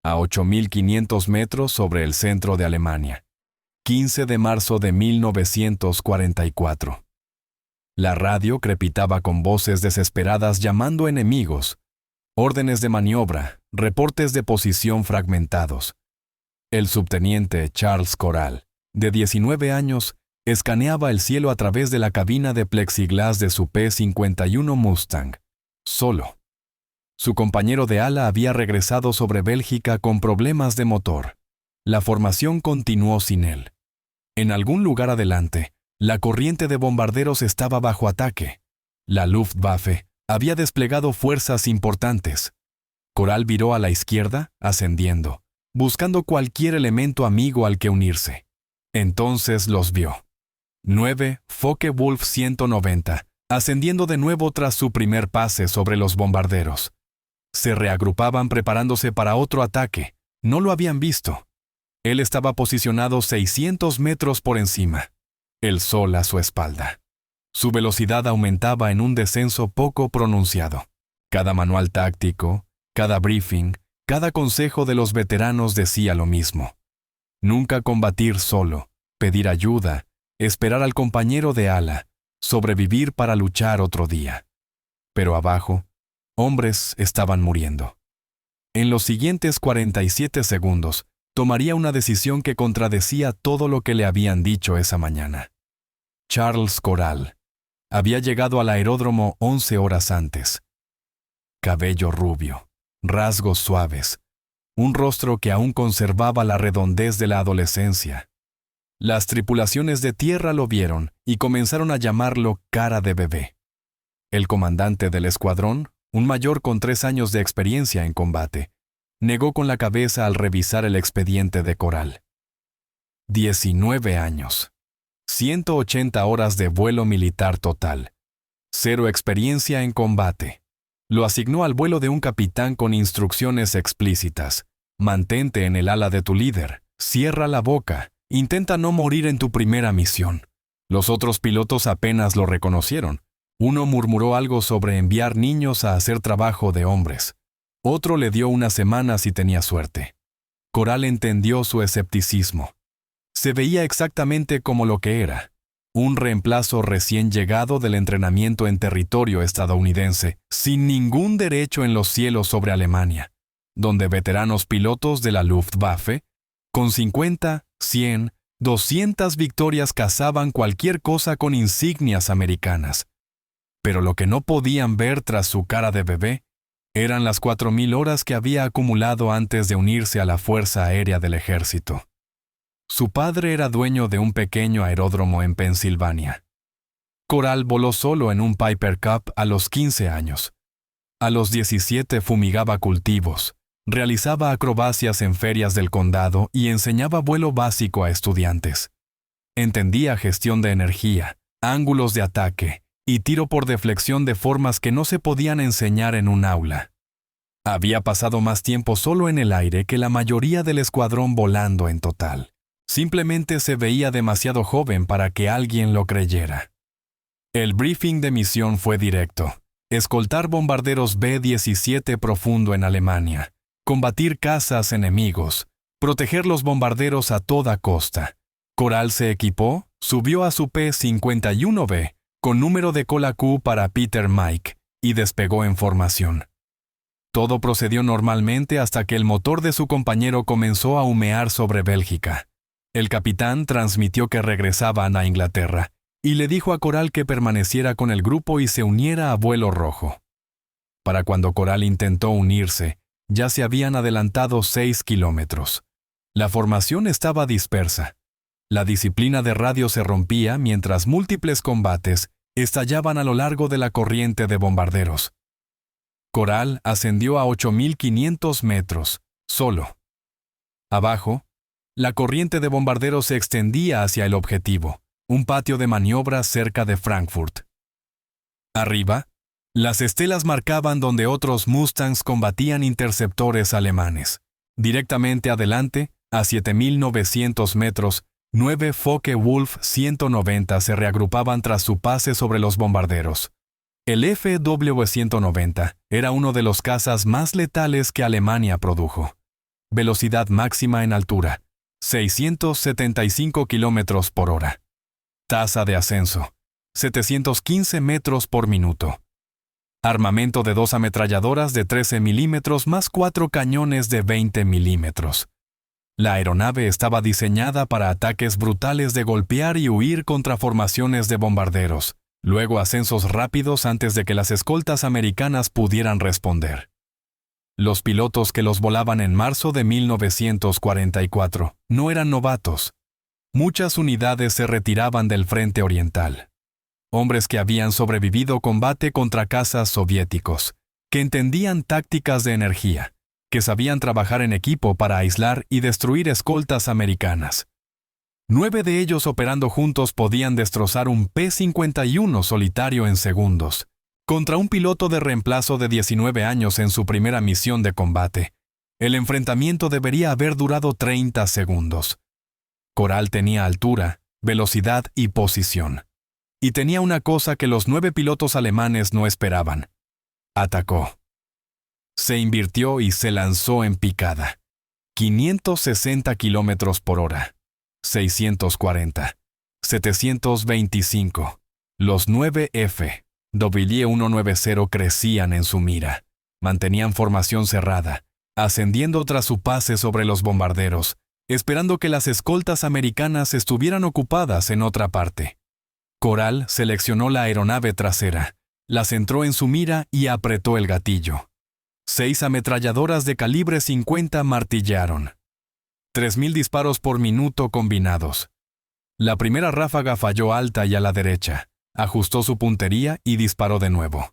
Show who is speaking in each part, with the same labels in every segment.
Speaker 1: a 8.500 metros sobre el centro de Alemania. 15 de marzo de 1944. La radio crepitaba con voces desesperadas llamando enemigos, órdenes de maniobra, reportes de posición fragmentados. El subteniente Charles Corral, de 19 años, escaneaba el cielo a través de la cabina de plexiglás de su P-51 Mustang, solo. Su compañero de ala había regresado sobre Bélgica con problemas de motor. La formación continuó sin él. En algún lugar adelante, la corriente de bombarderos estaba bajo ataque. La Luftwaffe había desplegado fuerzas importantes. Corral viró a la izquierda, ascendiendo, buscando cualquier elemento amigo al que unirse. Entonces los vio. 9 Focke-Wulf 190, ascendiendo de nuevo tras su primer pase sobre los bombarderos. Se reagrupaban preparándose para otro ataque. No lo habían visto. Él estaba posicionado 600 metros por encima, el sol a su espalda. Su velocidad aumentaba en un descenso poco pronunciado. Cada manual táctico, cada briefing, cada consejo de los veteranos decía lo mismo. Nunca combatir solo, pedir ayuda, esperar al compañero de ala, sobrevivir para luchar otro día. Pero abajo, hombres estaban muriendo. En los siguientes 47 segundos, tomaría una decisión que contradecía todo lo que le habían dicho esa mañana. Charles Corral había llegado al aeródromo 11 horas antes. Cabello rubio, rasgos suaves, un rostro que aún conservaba la redondez de la adolescencia. Las tripulaciones de tierra lo vieron y comenzaron a llamarlo cara de bebé. El comandante del escuadrón, un mayor con 3 años de experiencia en combate, negó con la cabeza al revisar el expediente de Corral. 19 años. 180 horas de vuelo militar total. 0 experiencia en combate. Lo asignó al vuelo de un capitán con instrucciones explícitas. Mantente en el ala de tu líder. Cierra la boca. Intenta no morir en tu primera misión. Los otros pilotos apenas lo reconocieron. Uno murmuró algo sobre enviar niños a hacer trabajo de hombres. Otro le dio una semana si tenía suerte. Corral entendió su escepticismo. Se veía exactamente como lo que era, un reemplazo recién llegado del entrenamiento en territorio estadounidense, sin ningún derecho en los cielos sobre Alemania, donde veteranos pilotos de la Luftwaffe, con 50, 100, 200 victorias cazaban cualquier cosa con insignias americanas. Pero lo que no podían ver tras su cara de bebé eran las 4.000 horas que había acumulado antes de unirse a la Fuerza Aérea del Ejército. Su padre era dueño de un pequeño aeródromo en Pensilvania. Corral voló solo en un Piper Cup a los 15 años. A los 17 fumigaba cultivos, realizaba acrobacias en ferias del condado y enseñaba vuelo básico a estudiantes. Entendía gestión de energía, ángulos de ataque y tiro por deflexión de formas que no se podían enseñar en un aula. Había pasado más tiempo solo en el aire que la mayoría del escuadrón volando en total. Simplemente se veía demasiado joven para que alguien lo creyera. El briefing de misión fue directo. Escoltar bombarderos B-17 profundo en Alemania. Combatir cazas enemigos. Proteger los bombarderos a toda costa. Corral se equipó, subió a su P-51B, con número de cola Q para Peter Mike, y despegó en formación. Todo procedió normalmente hasta que el motor de su compañero comenzó a humear sobre Bélgica. El capitán transmitió que regresaban a Inglaterra, y le dijo a Corral que permaneciera con el grupo y se uniera a vuelo rojo. Para cuando Corral intentó unirse, ya se habían adelantado 6 kilómetros. La formación estaba dispersa. La disciplina de radio se rompía mientras múltiples combates estallaban a lo largo de la corriente de bombarderos. Corral ascendió a 8.500 metros, solo. Abajo, la corriente de bombarderos se extendía hacia el objetivo, un patio de maniobras cerca de Frankfurt. Arriba, las estelas marcaban donde otros Mustangs combatían interceptores alemanes. Directamente adelante, a 7.900 metros, 9 Focke-Wulf 190 se reagrupaban tras su pase sobre los bombarderos. El FW-190 era uno de los cazas más letales que Alemania produjo. Velocidad máxima en altura, 675 kilómetros por hora. Tasa de ascenso, 715 metros por minuto. Armamento de 2 ametralladoras de 13 milímetros más 4 cañones de 20 milímetros. La aeronave estaba diseñada para ataques brutales de golpear y huir contra formaciones de bombarderos, luego ascensos rápidos antes de que las escoltas americanas pudieran responder. Los pilotos que los volaban en marzo de 1944 no eran novatos. Muchas unidades se retiraban del frente oriental. Hombres que habían sobrevivido combate contra cazas soviéticos, que entendían tácticas de energía, que sabían trabajar en equipo para aislar y destruir escoltas americanas. 9 de ellos operando juntos podían destrozar un P-51 solitario en segundos, contra un piloto de reemplazo de 19 años en su primera misión de combate. El enfrentamiento debería haber durado 30 segundos. Coral tenía altura, velocidad y posición. Y tenía una cosa que los 9 pilotos alemanes no esperaban. Atacó. Se invirtió y se lanzó en picada. 560 kilómetros por hora. 640. 725. Los 9 FW-190 crecían en su mira. Mantenían formación cerrada, ascendiendo tras su pase sobre los bombarderos, esperando que las escoltas americanas estuvieran ocupadas en otra parte. Coral seleccionó la aeronave trasera, la centró en su mira y apretó el gatillo. 6 ametralladoras de calibre 50 martillaron. 3.000 disparos por minuto combinados. La primera ráfaga falló alta y a la derecha, ajustó su puntería y disparó de nuevo.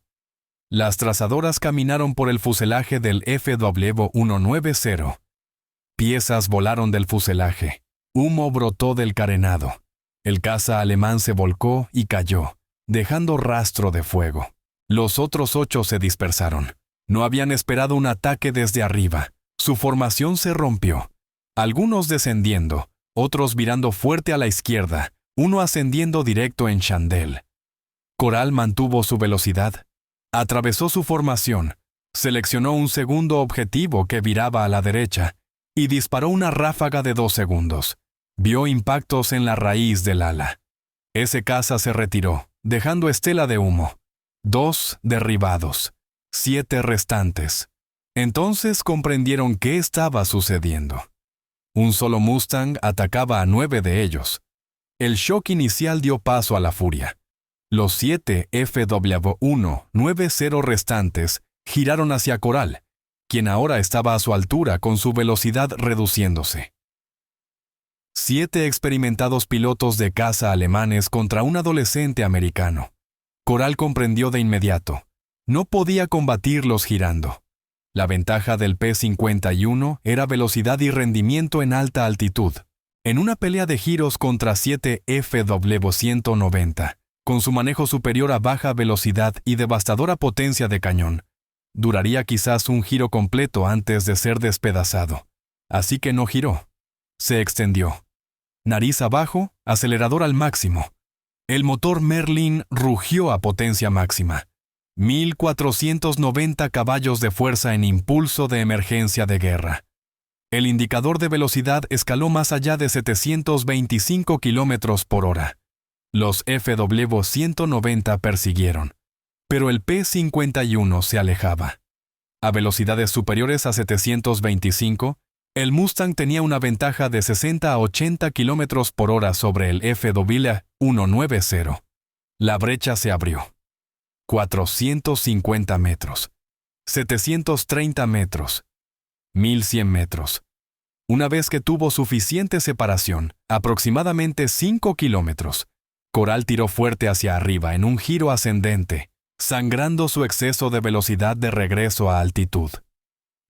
Speaker 1: Las trazadoras caminaron por el fuselaje del FW-190. Piezas volaron del fuselaje. Humo brotó del carenado. El caza alemán se volcó y cayó, dejando rastro de fuego. Los otros 8 se dispersaron. No habían esperado un ataque desde arriba. Su formación se rompió. Algunos descendiendo, otros virando fuerte a la izquierda, uno ascendiendo directo en chandel. Coral mantuvo su velocidad. Atravesó su formación, seleccionó un segundo objetivo que viraba a la derecha y disparó una ráfaga de 2 segundos. Vio impactos en la raíz del ala. Ese caza se retiró, dejando estela de humo. 2 derribados. 7 restantes. Entonces comprendieron qué estaba sucediendo. Un solo Mustang atacaba a 9 de ellos. El shock inicial dio paso a la furia. Los 7 FW-190 restantes giraron hacia Coral, quien ahora estaba a su altura con su velocidad reduciéndose. 7 experimentados pilotos de caza alemanes contra un adolescente americano. Coral comprendió de inmediato. No podía combatirlos girando. La ventaja del P-51 era velocidad y rendimiento en alta altitud. En una pelea de giros contra 7 FW-190, con su manejo superior a baja velocidad y devastadora potencia de cañón, duraría quizás un giro completo antes de ser despedazado. Así que no giró. Se extendió. Nariz abajo, acelerador al máximo. El motor Merlin rugió a potencia máxima. 1.490 caballos de fuerza en impulso de emergencia de guerra. El indicador de velocidad escaló más allá de 725 kilómetros por hora. Los FW-190 persiguieron, pero el P-51 se alejaba. A velocidades superiores a 725, el Mustang tenía una ventaja de 60 a 80 kilómetros por hora sobre el FW-190. La brecha se abrió. 450 metros. 730 metros. 1.100 metros. Una vez que tuvo suficiente separación, aproximadamente 5 kilómetros, Coral tiró fuerte hacia arriba en un giro ascendente, sangrando su exceso de velocidad de regreso a altitud.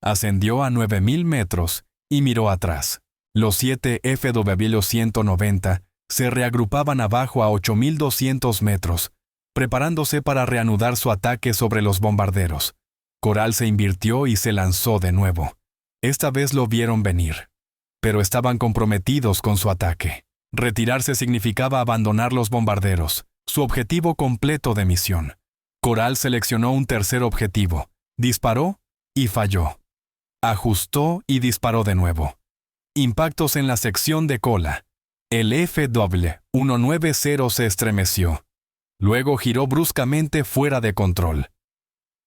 Speaker 1: Ascendió a 9.000 metros y miró atrás. Los 7 FW-190 se reagrupaban abajo a 8.200 metros, preparándose para reanudar su ataque sobre los bombarderos. Coral se invirtió y se lanzó de nuevo. Esta vez lo vieron venir, pero estaban comprometidos con su ataque. Retirarse significaba abandonar los bombarderos, su objetivo completo de misión. Coral seleccionó un tercer objetivo, disparó y falló. Ajustó y disparó de nuevo. Impactos en la sección de cola. El FW-190 se estremeció. Luego giró bruscamente fuera de control.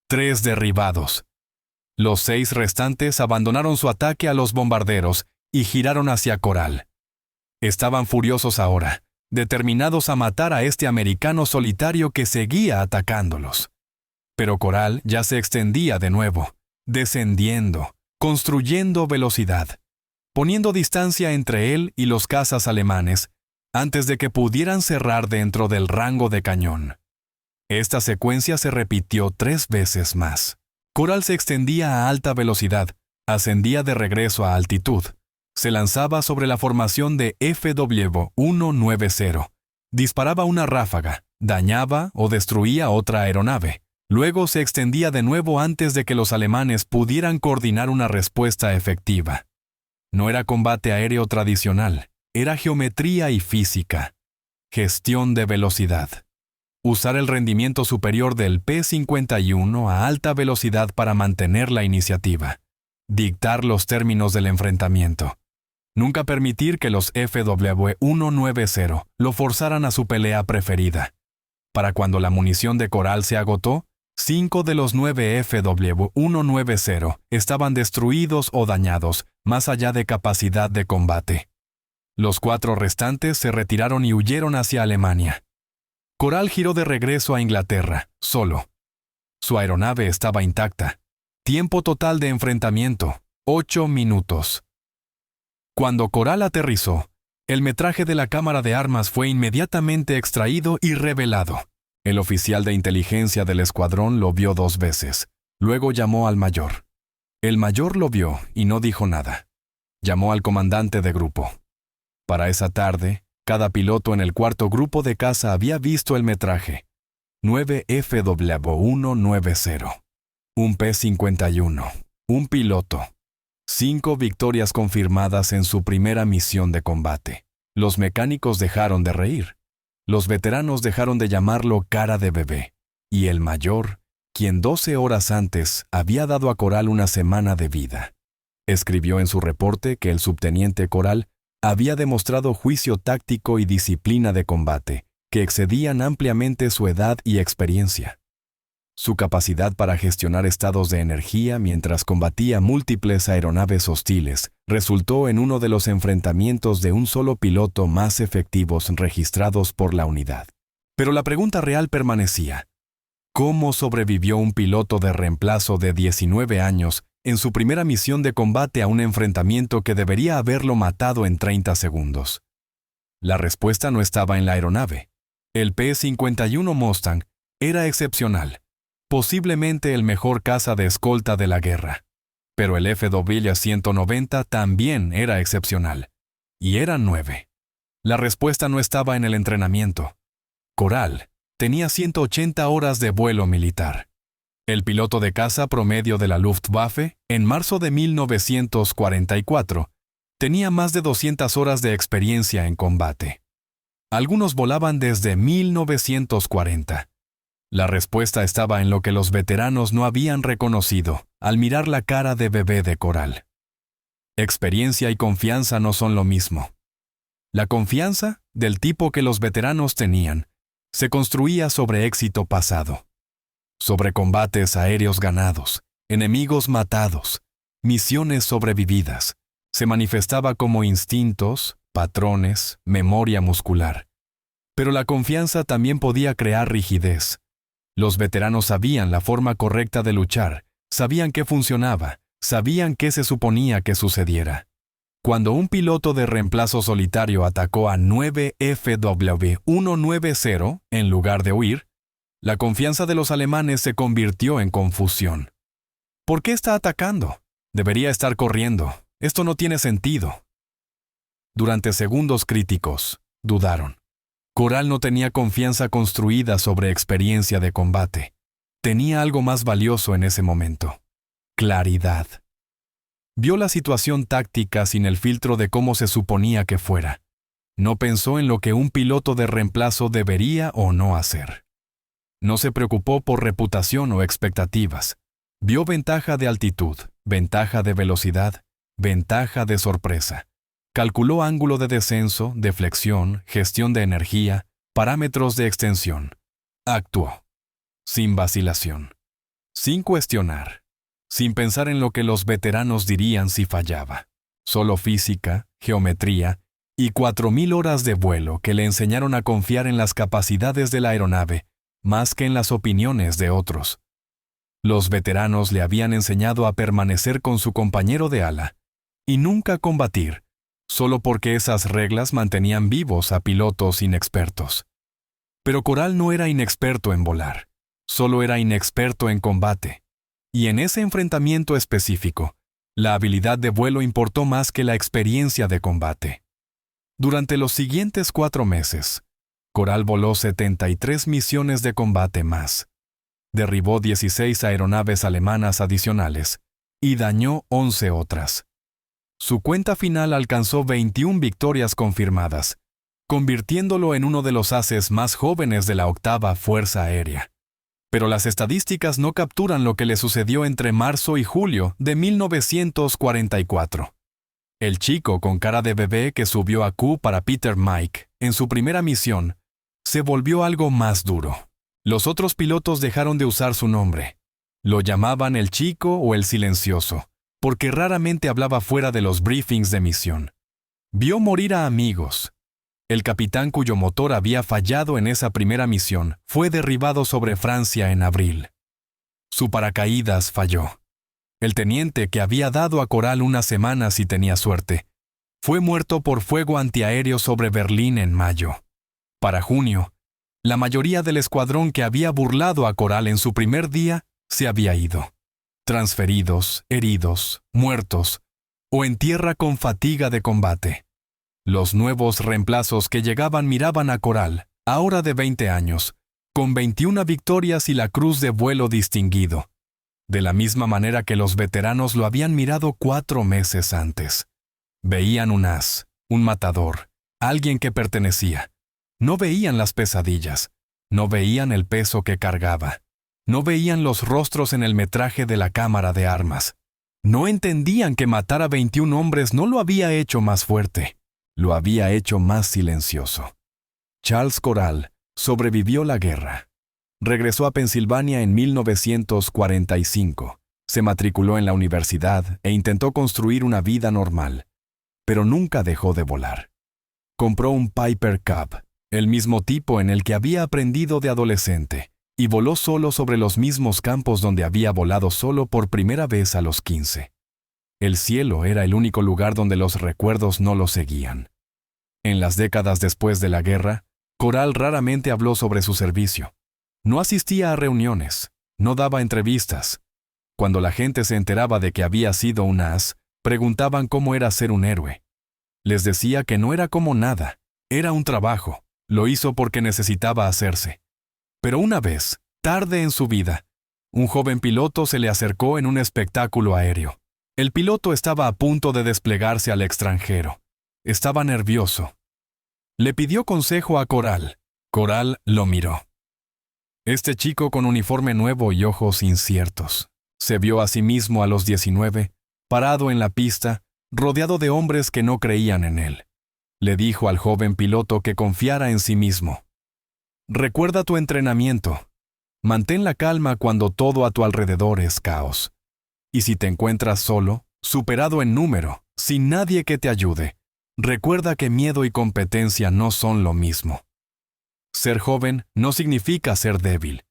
Speaker 1: 3 derribados. Los 6 restantes abandonaron su ataque a los bombarderos y giraron hacia Coral. Estaban furiosos ahora, determinados a matar a este americano solitario que seguía atacándolos. Pero Coral ya se extendía de nuevo, descendiendo, construyendo velocidad, poniendo distancia entre él y los cazas alemanes antes de que pudieran cerrar dentro del rango de cañón. Esta secuencia se repitió 3 veces más. Coral se extendía a alta velocidad, ascendía de regreso a altitud, se lanzaba sobre la formación de FW-190, disparaba una ráfaga, dañaba o destruía otra aeronave. Luego se extendía de nuevo antes de que los alemanes pudieran coordinar una respuesta efectiva. No era combate aéreo tradicional, era geometría y física. Gestión de velocidad. Usar el rendimiento superior del P-51 a alta velocidad para mantener la iniciativa. Dictar los términos del enfrentamiento. Nunca permitir que los FW-190 lo forzaran a su pelea preferida. Para cuando la munición de Coral se agotó, 5 de los 9 FW-190 estaban destruidos o dañados, más allá de capacidad de combate. Los 4 restantes se retiraron y huyeron hacia Alemania. Coral giró de regreso a Inglaterra, solo. Su aeronave estaba intacta. Tiempo total de enfrentamiento, 8 minutos. Cuando Coral aterrizó, el metraje de la cámara de armas fue inmediatamente extraído y revelado. El oficial de inteligencia del escuadrón lo vio 2 veces. Luego llamó al mayor. El mayor lo vio y no dijo nada. Llamó al comandante de grupo. Para esa tarde, cada piloto en el 4º grupo de caza había visto el metraje. 9 FW-190. Un P-51. Un piloto. 5 victorias confirmadas en su primera misión de combate. Los mecánicos dejaron de reír. Los veteranos dejaron de llamarlo cara de bebé. Y el mayor, quien 12 horas antes había dado a Coral una semana de vida, escribió en su reporte que el subteniente Coral había demostrado juicio táctico y disciplina de combate, que excedían ampliamente su edad y experiencia. Su capacidad para gestionar estados de energía mientras combatía múltiples aeronaves hostiles resultó en uno de los enfrentamientos de un solo piloto más efectivos registrados por la unidad. Pero la pregunta real permanecía: ¿cómo sobrevivió un piloto de reemplazo de 19 años en su primera misión de combate a un enfrentamiento que debería haberlo matado en 30 segundos? La respuesta no estaba en la aeronave. El P-51 Mustang era excepcional, posiblemente el mejor caza de escolta de la guerra. Pero el FW-190 también era excepcional. Y eran 9. La respuesta no estaba en el entrenamiento. Coral tenía 180 horas de vuelo militar. El piloto de caza promedio de la Luftwaffe, en marzo de 1944, tenía más de 200 horas de experiencia en combate. Algunos volaban desde 1940. La respuesta estaba en lo que los veteranos no habían reconocido al mirar la cara de bebé de Coral. Experiencia y confianza no son lo mismo. La confianza, del tipo que los veteranos tenían, se construía sobre éxito pasado, sobre combates aéreos ganados, enemigos matados, misiones sobrevividas. Se manifestaba como instintos, patrones, memoria muscular. Pero la confianza también podía crear rigidez. Los veteranos sabían la forma correcta de luchar, sabían qué funcionaba, sabían qué se suponía que sucediera. Cuando un piloto de reemplazo solitario atacó a 9 FW-190 en lugar de huir, la confianza de los alemanes se convirtió en confusión. ¿Por qué está atacando? Debería estar corriendo. Esto no tiene sentido. Durante segundos críticos, dudaron. Coral no tenía confianza construida sobre experiencia de combate. Tenía algo más valioso en ese momento: claridad. Vio la situación táctica sin el filtro de cómo se suponía que fuera. No pensó en lo que un piloto de reemplazo debería o no hacer. No se preocupó por reputación o expectativas. Vio ventaja de altitud, ventaja de velocidad, ventaja de sorpresa. Calculó ángulo de descenso, de flexión, gestión de energía, parámetros de extensión. Actuó. Sin vacilación. Sin cuestionar. Sin pensar en lo que los veteranos dirían si fallaba. Solo física, geometría y 4.000 horas de vuelo que le enseñaron a confiar en las capacidades de la aeronave más que en las opiniones de otros. Los veteranos le habían enseñado a permanecer con su compañero de ala y nunca combatir, solo porque esas reglas mantenían vivos a pilotos inexpertos. Pero Coral no era inexperto en volar, solo era inexperto en combate. Y en ese enfrentamiento específico, la habilidad de vuelo importó más que la experiencia de combate. Durante los siguientes 4 meses, Coral voló 73 misiones de combate más. Derribó 16 aeronaves alemanas adicionales y dañó 11 otras. Su cuenta final alcanzó 21 victorias confirmadas, convirtiéndolo en uno de los ases más jóvenes de la 8ª Fuerza Aérea. Pero las estadísticas no capturan lo que le sucedió entre marzo y julio de 1944. El chico con cara de bebé que subió a Q para Peter Mike en su primera misión se volvió algo más duro. Los otros pilotos dejaron de usar su nombre. Lo llamaban el chico o el silencioso, porque raramente hablaba fuera de los briefings de misión. Vio morir a amigos. El capitán cuyo motor había fallado en esa primera misión fue derribado sobre Francia en abril. Su paracaídas falló. El teniente que había dado a Coral una semana si tenía suerte, fue muerto por fuego antiaéreo sobre Berlín en mayo. Para junio, la mayoría del escuadrón que había burlado a Coral en su primer día se había ido. Transferidos, heridos, muertos, o en tierra con fatiga de combate. Los nuevos reemplazos que llegaban miraban a Coral, ahora de 20 años, con 21 victorias y la cruz de vuelo distinguido, de la misma manera que los veteranos lo habían mirado 4 meses antes. Veían un as, un matador, alguien que pertenecía. No veían las pesadillas, no veían el peso que cargaba, no veían los rostros en el metraje de la cámara de armas. No entendían que matar a 21 hombres no lo había hecho más fuerte. Lo había hecho más silencioso. Charles Coral sobrevivió la guerra. Regresó a Pensilvania en 1945. Se matriculó en la universidad e intentó construir una vida normal, pero nunca dejó de volar. Compró un Piper Cub, el mismo tipo en el que había aprendido de adolescente, y voló solo sobre los mismos campos donde había volado solo por primera vez a los 15. El cielo era el único lugar donde los recuerdos no lo seguían. En las décadas después de la guerra, Coral raramente habló sobre su servicio. No asistía a reuniones, no daba entrevistas. Cuando la gente se enteraba de que había sido un as, preguntaban cómo era ser un héroe. Les decía que no era como nada, era un trabajo, lo hizo porque necesitaba hacerse. Pero una vez, tarde en su vida, un joven piloto se le acercó en un espectáculo aéreo. El piloto estaba a punto de desplegarse al extranjero. Estaba nervioso. Le pidió consejo a Coral. Coral lo miró. Este chico con uniforme nuevo y ojos inciertos. Se vio a sí mismo a los 19, parado en la pista, rodeado de hombres que no creían en él. Le dijo al joven piloto que confiara en sí mismo. Recuerda tu entrenamiento. Mantén la calma cuando todo a tu alrededor es caos. Y si te encuentras solo, superado en número, sin nadie que te ayude, recuerda que miedo y competencia no son lo mismo. Ser joven no significa ser débil.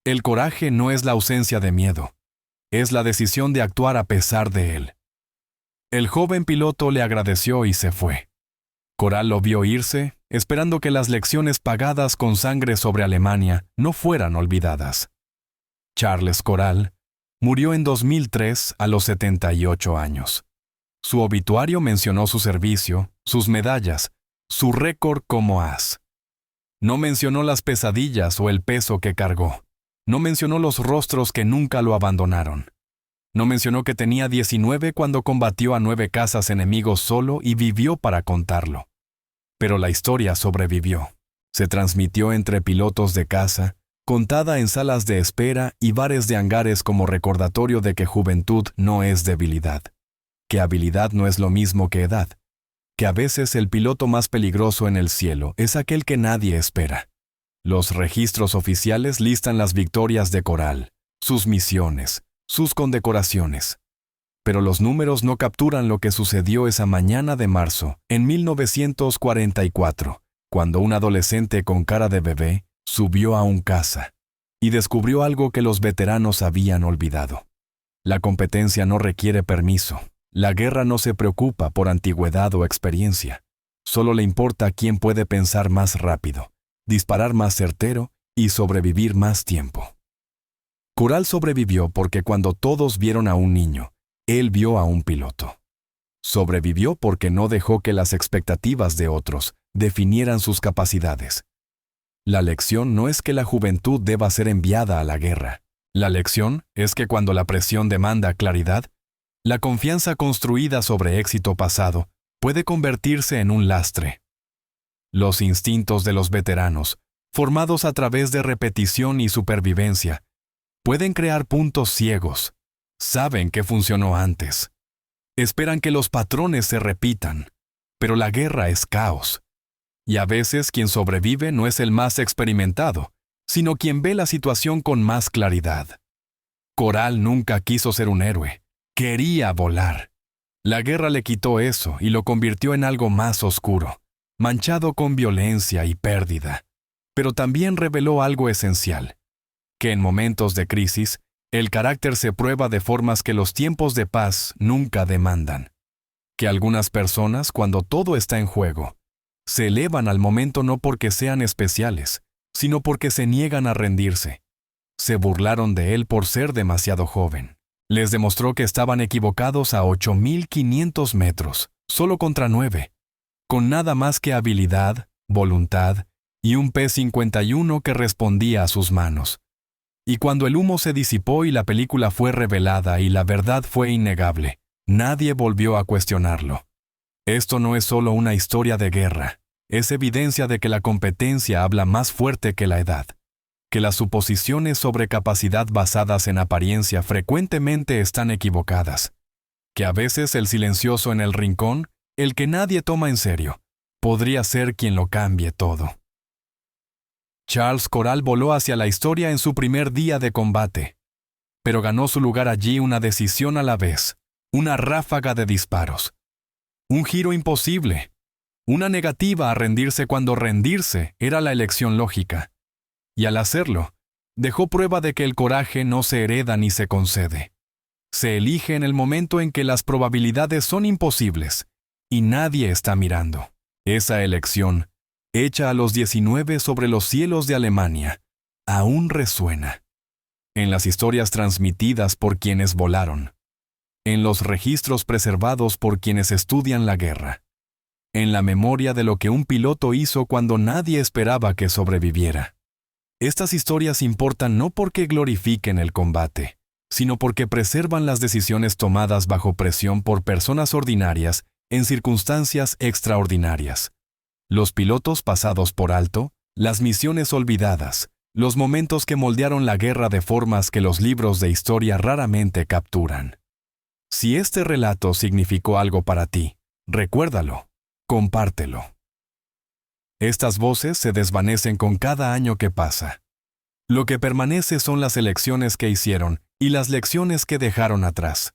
Speaker 1: El coraje no es la ausencia de miedo. Es la decisión de actuar a pesar de él. El joven piloto le agradeció y se fue. Coral lo vio irse, esperando que las lecciones pagadas con sangre sobre Alemania no fueran olvidadas. Charles Coral murió en 2003 a los 78 años. Su obituario mencionó su servicio, sus medallas, su récord como as. No mencionó las pesadillas o el peso que cargó. No mencionó los rostros que nunca lo abandonaron. No mencionó que tenía 19 cuando combatió a 9 cazas enemigos solo y vivió para contarlo. Pero la historia sobrevivió. Se transmitió entre pilotos de caza, contada en salas de espera y bares de hangares como recordatorio de que juventud no es debilidad, que habilidad no es lo mismo que edad, que a veces el piloto más peligroso en el cielo es aquel que nadie espera. Los registros oficiales listan las victorias de Coral, sus misiones, sus condecoraciones. Pero los números no capturan lo que sucedió esa mañana de marzo, en 1944, cuando un adolescente con cara de bebé subió a un caza y descubrió algo que los veteranos habían olvidado. La competencia no requiere permiso. La guerra no se preocupa por antigüedad o experiencia. Solo le importa quién puede pensar más rápido, disparar más certero y sobrevivir más tiempo. Coral sobrevivió porque cuando todos vieron a un niño, él vio a un piloto. Sobrevivió porque no dejó que las expectativas de otros definieran sus capacidades. La lección no es que la juventud deba ser enviada a la guerra. La lección es que cuando la presión demanda claridad, la confianza construida sobre éxito pasado puede convertirse en un lastre. Los instintos de los veteranos, formados a través de repetición y supervivencia, pueden crear puntos ciegos. Saben que funcionó antes. Esperan que los patrones se repitan, pero la guerra es caos. Y a veces quien sobrevive no es el más experimentado, sino quien ve la situación con más claridad. Coral nunca quiso ser un héroe. Quería volar. La guerra le quitó eso y lo convirtió en algo más oscuro, manchado con violencia y pérdida. Pero también reveló algo esencial, que en momentos de crisis, el carácter se prueba de formas que los tiempos de paz nunca demandan. Que algunas personas, cuando todo está en juego, se elevan al momento no porque sean especiales, sino porque se niegan a rendirse. Se burlaron de él por ser demasiado joven. Les demostró que estaban equivocados a 8.500 metros, solo contra 9, con nada más que habilidad, voluntad y un P-51 que respondía a sus manos. Y cuando el humo se disipó y la película fue revelada y la verdad fue innegable, nadie volvió a cuestionarlo. Esto no es solo una historia de guerra, es evidencia de que la competencia habla más fuerte que la edad, que las suposiciones sobre capacidad basadas en apariencia frecuentemente están equivocadas, que a veces el silencioso en el rincón, el que nadie toma en serio, podría ser quien lo cambie todo. Charles Coral voló hacia la historia en su primer día de combate, pero ganó su lugar allí una decisión a la vez, una ráfaga de disparos. Un giro imposible, una negativa a rendirse cuando rendirse era la elección lógica. Y al hacerlo, dejó prueba de que el coraje no se hereda ni se concede. Se elige en el momento en que las probabilidades son imposibles y nadie está mirando. Esa elección, hecha a los 19 sobre los cielos de Alemania, aún resuena. En las historias transmitidas por quienes volaron, en los registros preservados por quienes estudian la guerra, en la memoria de lo que un piloto hizo cuando nadie esperaba que sobreviviera. Estas historias importan no porque glorifiquen el combate, sino porque preservan las decisiones tomadas bajo presión por personas ordinarias en circunstancias extraordinarias. Los pilotos pasados por alto, las misiones olvidadas, los momentos que moldearon la guerra de formas que los libros de historia raramente capturan. Si este relato significó algo para ti, recuérdalo, compártelo. Estas voces se desvanecen con cada año que pasa. Lo que permanece son las elecciones que hicieron y las lecciones que dejaron atrás.